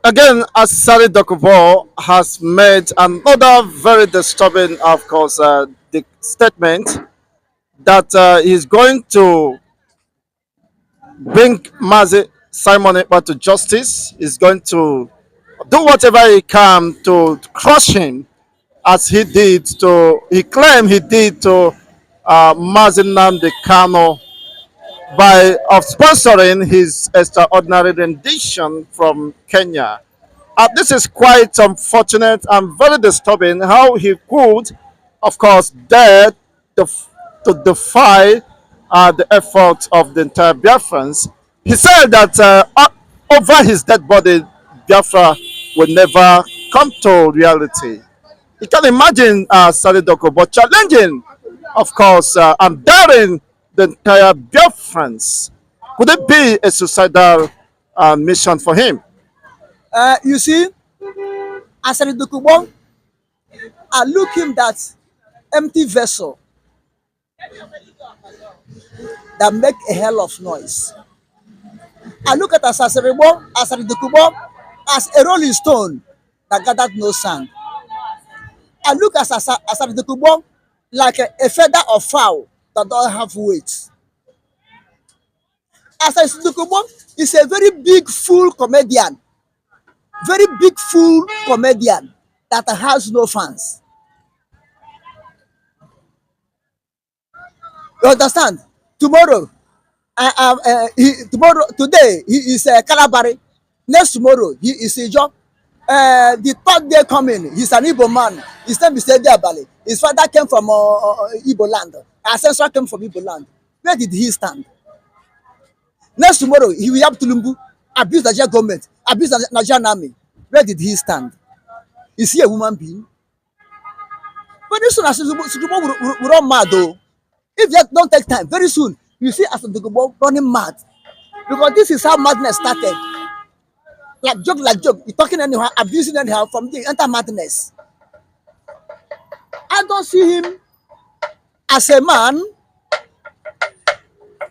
Again, Asari Dokkubo has made another very disturbing, of course, the statement that he's going to bring Mazi Simon Ekpa to justice. He's going to do whatever he can to crush him, as he did to, he claimed he did to Mazi Nnamdi Kano by of sponsoring his extraordinary rendition from Kenya. This is quite unfortunate and very disturbing how he could, of course, dare to defy the efforts of the entire Biafrans. He said that over his dead body, Biafra will never come to reality. You can imagine Sally Dokubo challenging, of course, and daring the entire Biafrans. Could it be a suicidal mission for him? You see, Asari Dokkubo, I look him that empty vessel that make a hell of noise. I look at Asari Dokkubo as a rolling stone that gathered no sand. I look at Asari Dokkubo like a feather of fowl that don't have weight. Asari Dokkubo is a very big fool comedian, very big fool comedian that has no fans. You understand? Tomorrow, today he is Calabari. Next tomorrow he is Ijo. The third day coming, he's an Igbo man. His name is Abali. His father came from Igbo land. Ancestor came from Igbo land. Where did he stand? Next tomorrow he will have Tulumbu, abuse the Nigerian government, abuse the Nigerian army. Where did he stand? Is he a woman being? But this soon as Dokkubo will run mad though. If you don't take time, very soon you see as Dokkubo running mad. Because this is how madness started. Like joke, you're talking anyhow, abusing anyhow from the enter madness. I don't see him as a man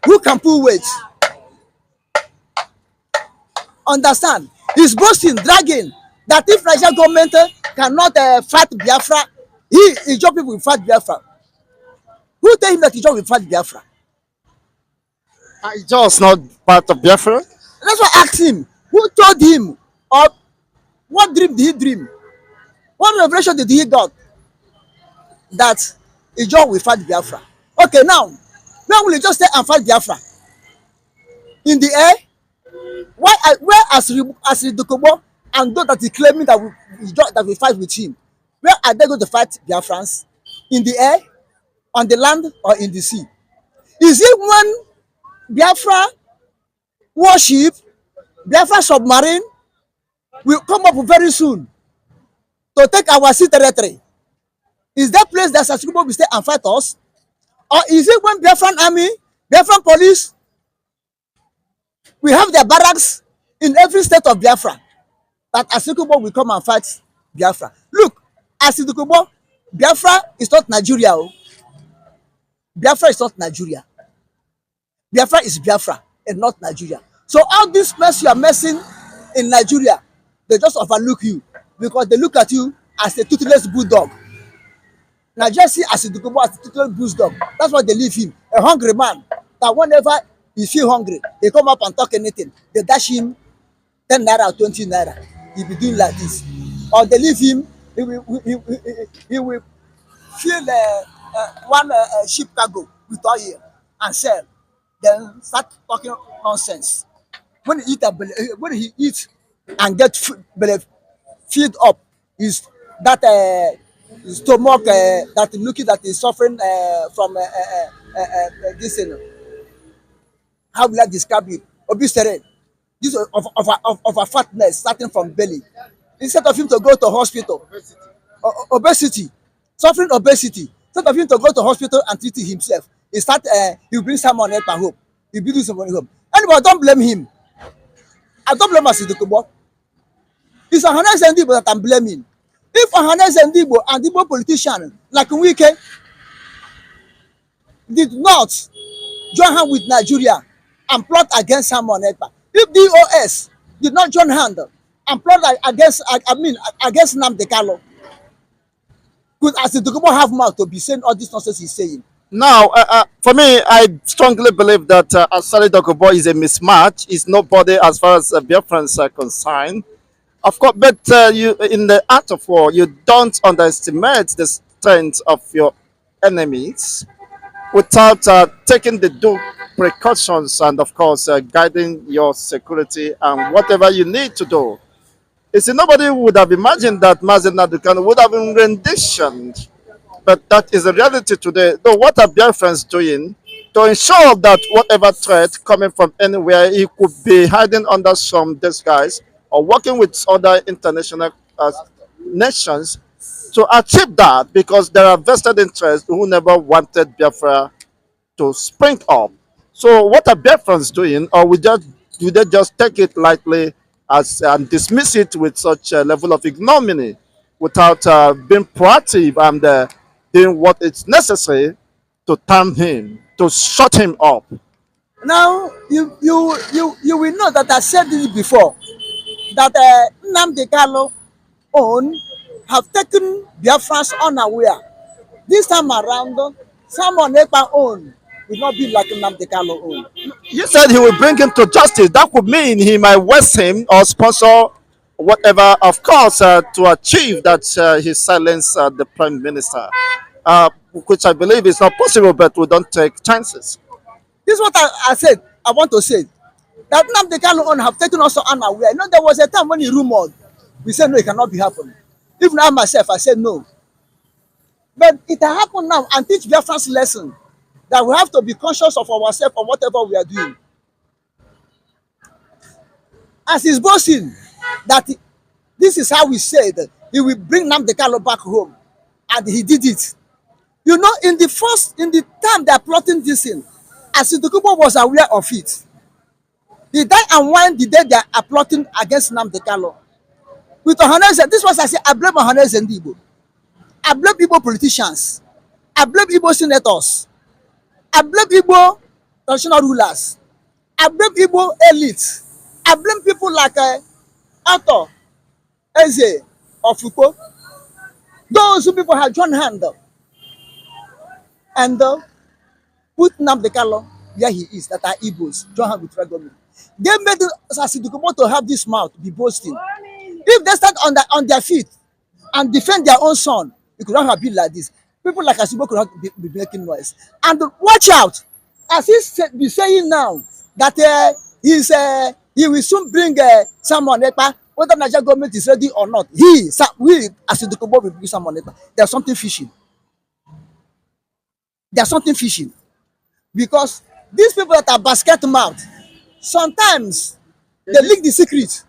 who can pull weight. Understand? He's boasting, dragging that if Nigerian government cannot fight Biafra, he job people will fight Biafra. Who tell him that he job will fight Biafra? Just not part of Biafra. That's why I asked him. Who told him? Or what dream did he dream? What revelation did he got that he job will fight Biafra? Okay, now will he just stay and fight Biafra? In the air? Where Asari Dokkubo and those that he claiming that we fight with him, where are they going to fight Biafrans? In the air, on the land, or in the sea? Is it when Biafra warship, Biafra submarine will come up very soon to take our sea territory? Is that place that Asari Dokkubo will stay and fight us? Or is it when Biafran army, Biafran police, we have their barracks in every state of Biafra, that Asari Dokkubo will come and fight Biafra? Look, Asari Dokkubo, Biafra is not Nigeria. Biafra is not Nigeria. Biafra is Biafra and not Nigeria. So all this mess you are messing in Nigeria, they just overlook you because they look at you as a toothless bulldog. Nigeria see Asari Dokkubo as a toothless bulldog. That's why they leave him, a hungry man that whenever he feel hungry, they come up and talk anything. They dash him 10 naira or 20 naira. He be doing like this. Or they leave him, he will fill one ship cargo with oil and sell. Then start talking nonsense. When he eat and get filled up, is that stomach that looking that is suffering from this. How will I describe it? Obesity. This of a fatness starting from belly. Instead of him to go to hospital, obesity, suffering obesity. Instead of him to go to hospital and treat it himself, he bring someone else at home. He bring someone home. Anyway, don't blame him. I don't blame Asari Dokkubo. It's Ohanaeze Ndigbo that I'm blaming. If Ohanaeze Ndigbo and Igbo politicians like Wike did not join hand with Nigeria and plot against someone else, if DOS did not join hand and plot against against Nnamdi Kanu. Could as the Dokubo have mouth to be saying all this nonsense he's saying? Now, for me, I strongly believe that Asari Dokkubo is a mismatch. He's nobody as far as Biafrans are concerned. Of course, but you in the art of war, you don't underestimate the strength of your enemies without taking the due precautions and, of course, guiding your security and whatever you need to do. You see, nobody would have imagined that Mazen Nadukan would have been renditioned, but that is the reality today. So, what are Biafrans doing to ensure that whatever threat coming from anywhere, he could be hiding under some disguise or working with other international nations to achieve that because there are vested interests who never wanted Biafra to spring up. So what are Biafrans doing, or do they just take it lightly as and dismiss it with such a level of ignominy without being proactive and doing what is necessary to turn him, to shut him up? Now you will know that I said this before, that Nnamdi Kanu own have taken Biafrans unaware. This time around, someone Ekpa own will not be like Nnamdi Kanu own. You said he will bring him to justice. That would mean he might arrest him or sponsor whatever, of course, to achieve that he silence the prime minister, which I believe is not possible, but we don't take chances. This is what I said. I want to say that Nnamdi Kanu own have taken us unaware. You know, there was a time when he rumored, we said no, it cannot be happening. Even I myself, I said no. But it happened now and teach Biafrans lesson that we have to be conscious of ourselves or whatever we are doing. As he's boasting that this is how we said he will bring Nnamdi Kanu back home, and he did it. You know, in the time they are plotting this thing, as Dokkubo was aware of it, the day and when the day they are plotting against Nnamdi Kanu, with Ohaneze, this was I say I blame Ohaneze and Igbo. I blame Igbo politicians. I blame Igbo senators. I blame Igbo traditional rulers. I blame Igbo elites. I blame people like Arthur Eze of Foucault. Those who people have joined hand and put Nnamdi Kanu where he is, that are Igbos, join hand with federal government. They made Dokkubo to have this mouth, be boasting. If they stand on their feet and defend their own son, it could not have been like this. People like Asibo could not be making noise. And watch out, as he be saying now that he will soon bring someone Ekpa, whether Nigeria government is ready or not. We as Dokkubo will bring someone Ekpa. There's something fishing. There's something fishing because these people that are basket mouth, sometimes they leak the secret.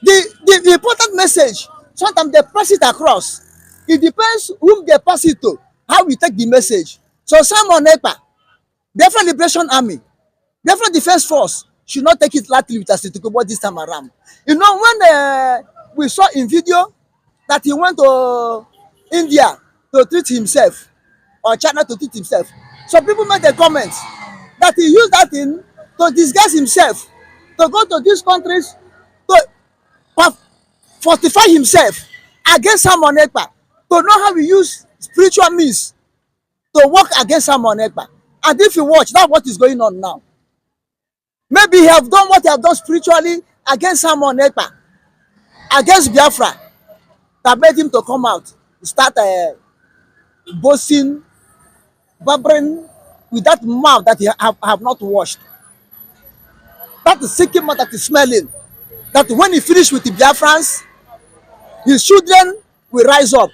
The important message, sometimes they pass it across. It depends whom they pass it to, how we take the message. So someone Ekpa, Biafra Liberation Army, Biafra Defense Force should not take it lightly with Dokkubo this time around. You know, when we saw in video that he went to India to treat himself, or China to treat himself, some people made a comment that he used that thing to disguise himself, to go to these countries to fortify himself against someone Ekpa, to know how we use spiritual means to work against someone Ekpa. And if you watch, that's what is going on now. Maybe he have done what he have done spiritually against someone Ekpa, against Biafra, that made him to come out, start boasting, babbling with that mouth that he have not washed. That is sinking mouth that is smelling. That when he finish with the Biafrans, his children will rise up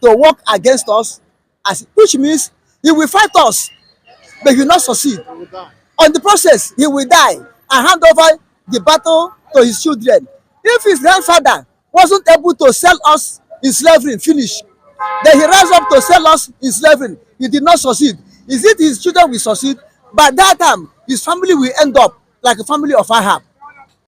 to work against us, which means he will fight us, but he will not succeed. On the process, he will die and hand over the battle to his children. If his grandfather wasn't able to sell us in slavery, finish, then he rise up to sell us in slavery. He did not succeed. Is it his children will succeed? By that time, his family will end up like a family of Ahab.